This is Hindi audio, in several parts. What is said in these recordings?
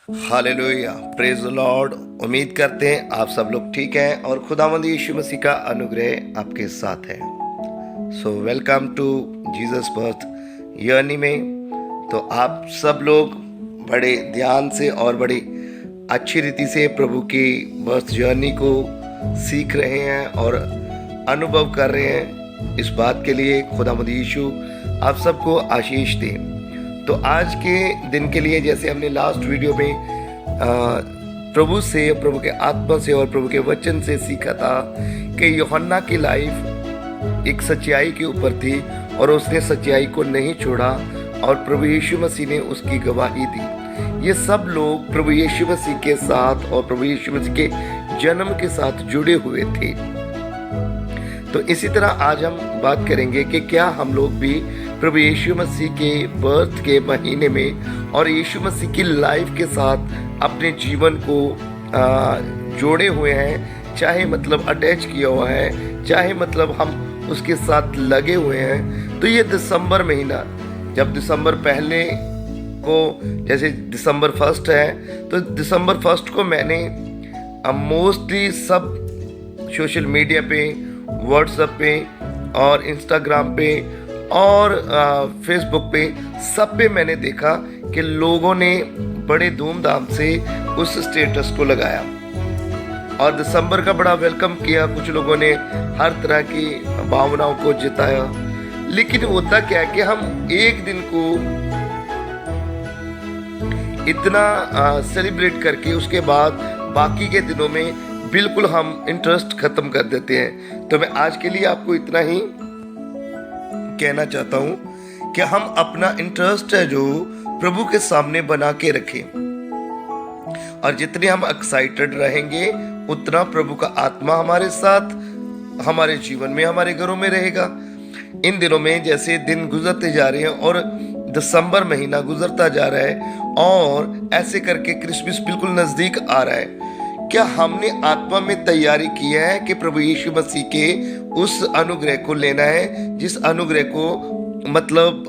Hallelujah, praise the Lord. उम्मीद करते हैं आप सब लोग ठीक हैं और खुदावंद यीशु मसीह का अनुग्रह आपके साथ है। So welcome to Jesus birth journey में। तो आप सब लोग बड़े ध्यान से और बड़ी अच्छी रीति से प्रभु की बर्थ जर्नी को सीख रहे हैं और अनुभव कर रहे हैं। इस बात के लिए खुदावंद यीशु आप सबको आशीष दे। तो आज के दिन के लिए, जैसे हमने लास्ट वीडियो में प्रभु से, प्रभु के आत्मा से और प्रभु के वचन से सीखा था कि यूहन्ना की लाइफ एक सच्चाई के ऊपर थी और उसने सच्चाई को नहीं छोड़ा और प्रभु यीशु मसीह ने उसकी गवाही दी। ये सब लोग प्रभु यीशु मसीह के साथ और प्रभु यीशु मसीह के जन्म के साथ जुड़े हुए थे। तो इसी तरह आज हम बात करेंगे कि क्या हम लोग भी प्रभु यीशु मसीह के बर्थ के महीने में और यीशु मसीह की लाइफ के साथ अपने जीवन को जोड़े हुए हैं, चाहे मतलब अटैच किया हुआ है, चाहे मतलब हम उसके साथ लगे हुए हैं। तो ये दिसंबर महीना, जब दिसंबर पहले को, जैसे दिसंबर 1 है, तो दिसंबर 1 को मैंने मोस्टली सब सोशल मीडिया पे, व्हाट्सएप पे और इंस्टाग्राम पे और फेसबुक पे, सब पे मैंने देखा कि लोगों ने बड़े धूमधाम से उस स्टेटस को लगाया और दिसंबर का बड़ा वेलकम किया। कुछ लोगों ने हर तरह की भावनाओं को जिताया। लेकिन होता क्या है कि हम एक दिन को इतना सेलिब्रेट करके उसके बाद बाकी के दिनों में बिल्कुल हम इंटरेस्ट खत्म कर देते हैं। तो मैं आज के लिए आपको इतना ही कहना चाहता हूं कि हम अपना इंटरेस्ट है जो प्रभु के सामने बना के रखें और जितने हम एक्साइटेड रहेंगे उतना प्रभु का आत्मा हमारे साथ, हमारे जीवन में, हमारे घरों में रहेगा। इन दिनों में जैसे दिन गुजरते जा रहे हैं और दिसंबर महीना गुजरता जा रहा है और ऐसे करके क्रिसमस बिल्कुल नजदीक आ रहा है, क्या हमने आत्मा में तैयारी की है कि प्रभु यीशु मसीह के उस अनुग्रह को लेना है, जिस अनुग्रह को मतलब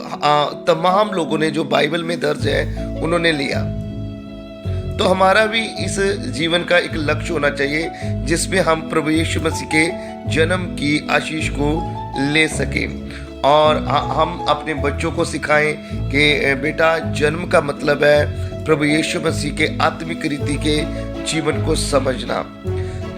तमाम लोगों ने जो बाइबल में दर्ज है उन्होंने लिया। तो हमारा भी इस जीवन का एक लक्ष्य होना चाहिए जिसमें हम प्रभु यीशु मसीह के जन्म की आशीष को ले सकें और हम अपने बच्चों को सिखाएं कि बेटा, जन्म का मतलब है प्रभु यीशु मसीह के आत्मिक रीति के जीवन को समझना।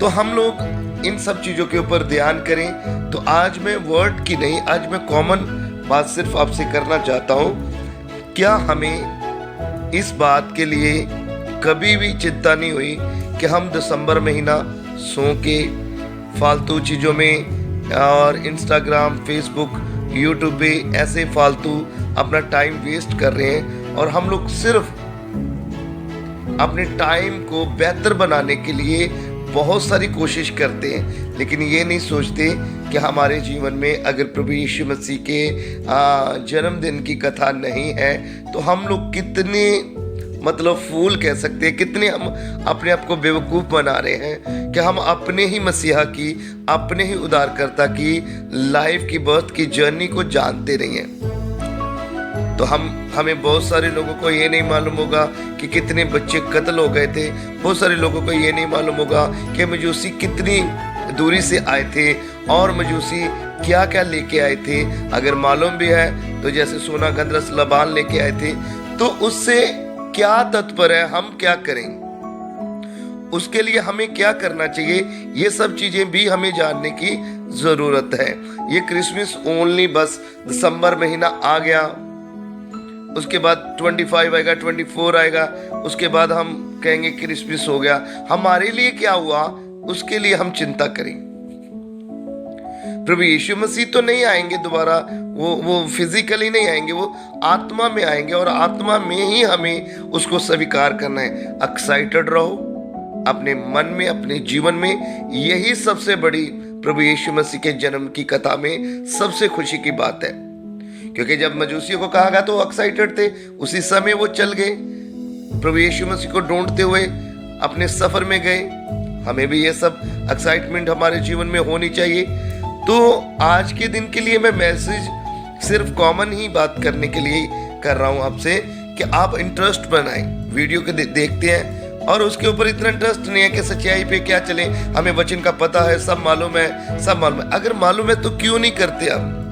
तो हम लोग इन सब चीजों के ऊपर ध्यान करें। तो आज मैं वर्ड की नहीं, आज मैं कॉमन बात सिर्फ आपसे करना चाहता हूं। क्या हमें इस बात के लिए कभी भी चिंता नहीं हुई कि हम दिसंबर महीना सो के फालतू चीजों में और इंस्टाग्राम, फेसबुक, यूट्यूब पे ऐसे फालतू अपना टाइम वेस्ट कर रहे हैं और हम लोग सिर्फ अपने टाइम को बेहतर बनाने के लिए बहुत सारी कोशिश करते हैं, लेकिन ये नहीं सोचते कि हमारे जीवन में अगर प्रभु यीशु मसीह के जन्मदिन की कथा नहीं है तो हम लोग कितने मतलब फूल कह सकते हैं, कितने हम अपने आप को बेवकूफ़ बना रहे हैं कि हम अपने ही मसीहा की, अपने ही उद्धारकर्ता की लाइफ की, बर्थ की जर्नी को जानते नहीं हैं। तो हमें बहुत सारे लोगों को ये नहीं मालूम होगा कि कितने बच्चे कत्ल हो गए थे। बहुत सारे लोगों को ये नहीं मालूम होगा कि मजूसी कितनी दूरी से आए थे और मजूसी क्या क्या लेके आए थे। अगर मालूम भी है तो जैसे सोना, गंधरस, लबान लेके आए थे, तो उससे क्या तात्पर्य है, हम क्या करें, उसके लिए हमें क्या करना चाहिए, ये सब चीजें भी हमें जानने की जरूरत है। ये क्रिसमस ओनली बस दिसंबर महीना आ गया, उसके बाद 25 आएगा, 24 आएगा, उसके बाद हम कहेंगे क्रिसमस हो गया। हमारे लिए क्या हुआ उसके लिए हम चिंता करें। प्रभु यीशु मसीह तो नहीं आएंगे दोबारा, वो फिजिकली नहीं आएंगे, वो आत्मा में आएंगे और आत्मा में ही हमें उसको स्वीकार करना है। एक्साइटेड रहो अपने मन में, अपने जीवन में। यही सबसे बड़ी प्रभु यीशु मसीह के जन्म की कथा में सबसे खुशी की बात है, क्योंकि जब मजूसियों को कहा गया तो वो एक्साइटेड थे, उसी समय वो चल गए, प्रभु यीशु मसीह को ढूंढते हुए अपने सफर में गए। हमें भी ये सब एक्साइटमेंट हमारे जीवन में होनी चाहिए। तो आज के दिन के लिए मैं मैसेज सिर्फ कॉमन ही बात करने के लिए कर रहा हूं आपसे कि आप इंटरेस्ट बनाएं, वीडियो के देखते हैं और उसके ऊपर इतना इंटरेस्ट नहीं है कि सच्चाई पे क्या चले, हमें वचन का पता है, सब मालूम है, सब मालूम है। अगर मालूम है तो क्यों नहीं करते आप?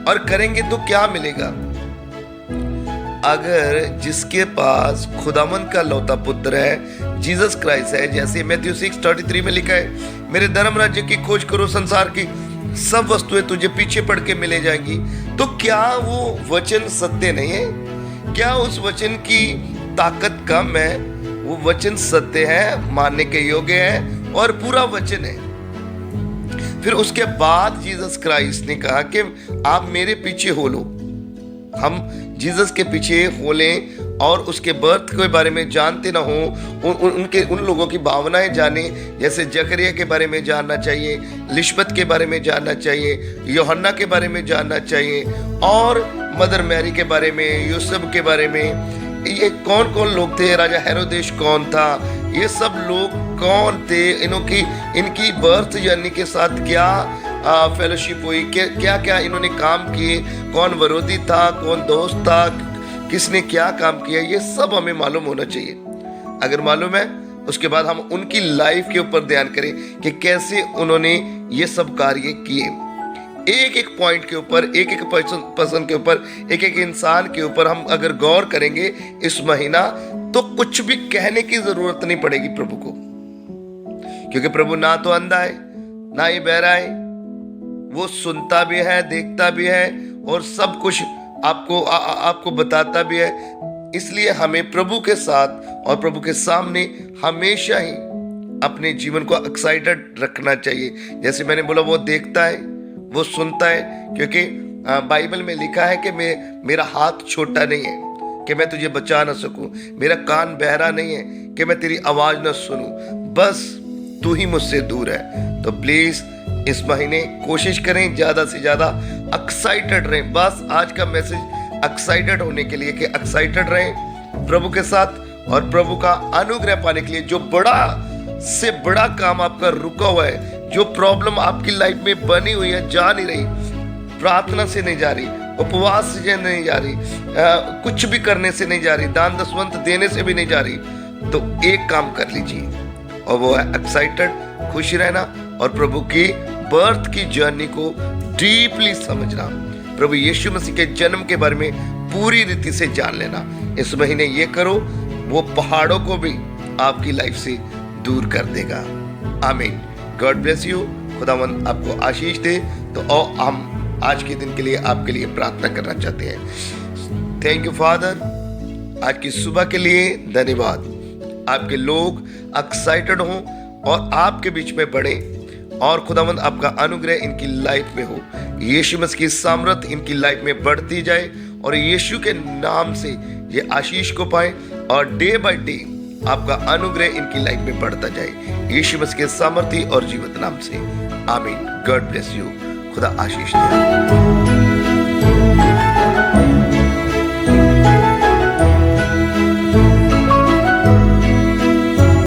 और करेंगे तो क्या मिलेगा? अगर जिसके पास खुदावंद का लौता पुत्र है, जीसस क्राइस्ट है, जैसे मैथ्यू 6:33 में लिखा है, मेरे धर्म राज्य की खोज करो, संसार की सब वस्तुएं तुझे पीछे पड़ के मिले जाएंगी। तो क्या वो वचन सत्य नहीं है? क्या उस वचन की ताकत कम है? वो वचन सत्य है, मानने के योग्य है और पूरा वचन है। फिर उसके बाद जीसस क्राइस्ट ने कहा कि आप मेरे पीछे हो लो। हम जीसस के पीछे हो लें और उसके बर्थ के बारे में जानते ना हो, उन लोगों की भावनाएं जाने, जैसे जकरिया के बारे में जानना चाहिए, लिशबत के बारे में जानना चाहिए, यूहन्ना के बारे में जानना चाहिए और मदर मैरी के बारे में, यूसुफ के बारे में। ये कौन कौन लोग थे, राजा हेरोदेश कौन था, ये सब लोग कौन थे, इनकी बर्थ जर्नी के साथ क्या फेलोशिप हुई, क्या क्या इन्होंने काम किए, कौन विरोधी था, कौन दोस्त था, किसने क्या काम किया, ये सब हमें मालूम होना चाहिए। अगर मालूम है उसके बाद हम उनकी लाइफ के ऊपर ध्यान करें कि कैसे उन्होंने ये सब कार्य किए। एक एक पॉइंट के ऊपर, एक एक पर्सन के ऊपर, एक एक इंसान के ऊपर हम अगर गौर करेंगे इस महीना, तो कुछ भी कहने की जरूरत नहीं पड़ेगी प्रभु को, क्योंकि प्रभु ना तो अंधा है ना ही बहरा है, वो सुनता भी है, देखता भी है और सब कुछ आपको बताता भी है। इसलिए हमें प्रभु के साथ और प्रभु के सामने हमेशा ही अपने जीवन को एक्साइटेड रखना चाहिए। जैसे मैंने बोला, वो देखता है, वो सुनता है, क्योंकि बाइबल में लिखा है कि मेरा हाथ छोटा नहीं है कि मैं तुझे बचा ना सकूं, मेरा कान बहरा नहीं है कि मैं तेरी आवाज ना सुनूं, बस तू ही मुझसे दूर है। तो प्लीज इस महीने कोशिश करें ज्यादा से ज्यादा एक्साइटेड रहें। बस आज का मैसेज एक्साइटेड होने के लिए कि एक्साइटेड रहें प्रभु के साथ और प्रभु का अनुग्रह पाने के लिए। जो बड़ा से बड़ा काम आपका रुका हुआ है, जो प्रॉब्लम आपकी लाइफ में बनी हुई है, जा नहीं रही, प्रार्थना से नहीं जा रही, उपवास से नहीं जा रही, कुछ भी करने से नहीं जा रही, दान दसवंत देने से भी नहीं जा रही, तो एक काम कर लीजिए और वो है एक्साइटेड, खुश रहना और प्रभु की बर्थ की जर्नी को डीपली समझना, प्रभु यीशु मसीह के जन्म के बारे में पूरी रीति से जान लेना। इस महीने ये करो, वो पहाड़ों को भी आपकी लाइफ से दूर कर देगा। आमीन। God bless you. खुदावंद आपको आशीष दे। तो हम आज के दिन के लिए आपके लिए प्रार्थना करना चाहते हैं। थैंक यू फादर, आज की सुबह के लिए धन्यवाद। आपके लोग एक्साइटेड हों और आपके बीच में बढ़े और खुदावंद आपका अनुग्रह इनकी लाइफ में हो। यीशु मसीह की सामर्थ इनकी लाइफ में बढ़ती जाए और यीशु के नाम से ये आशीष को पाए और डे बाय डे आपका अनुग्रह इनकी लाइफ में बढ़ता जाए। यीशु मसीह के सामर्थी और जीवित नाम से आमीन। God bless you. खुदा आशीष दे।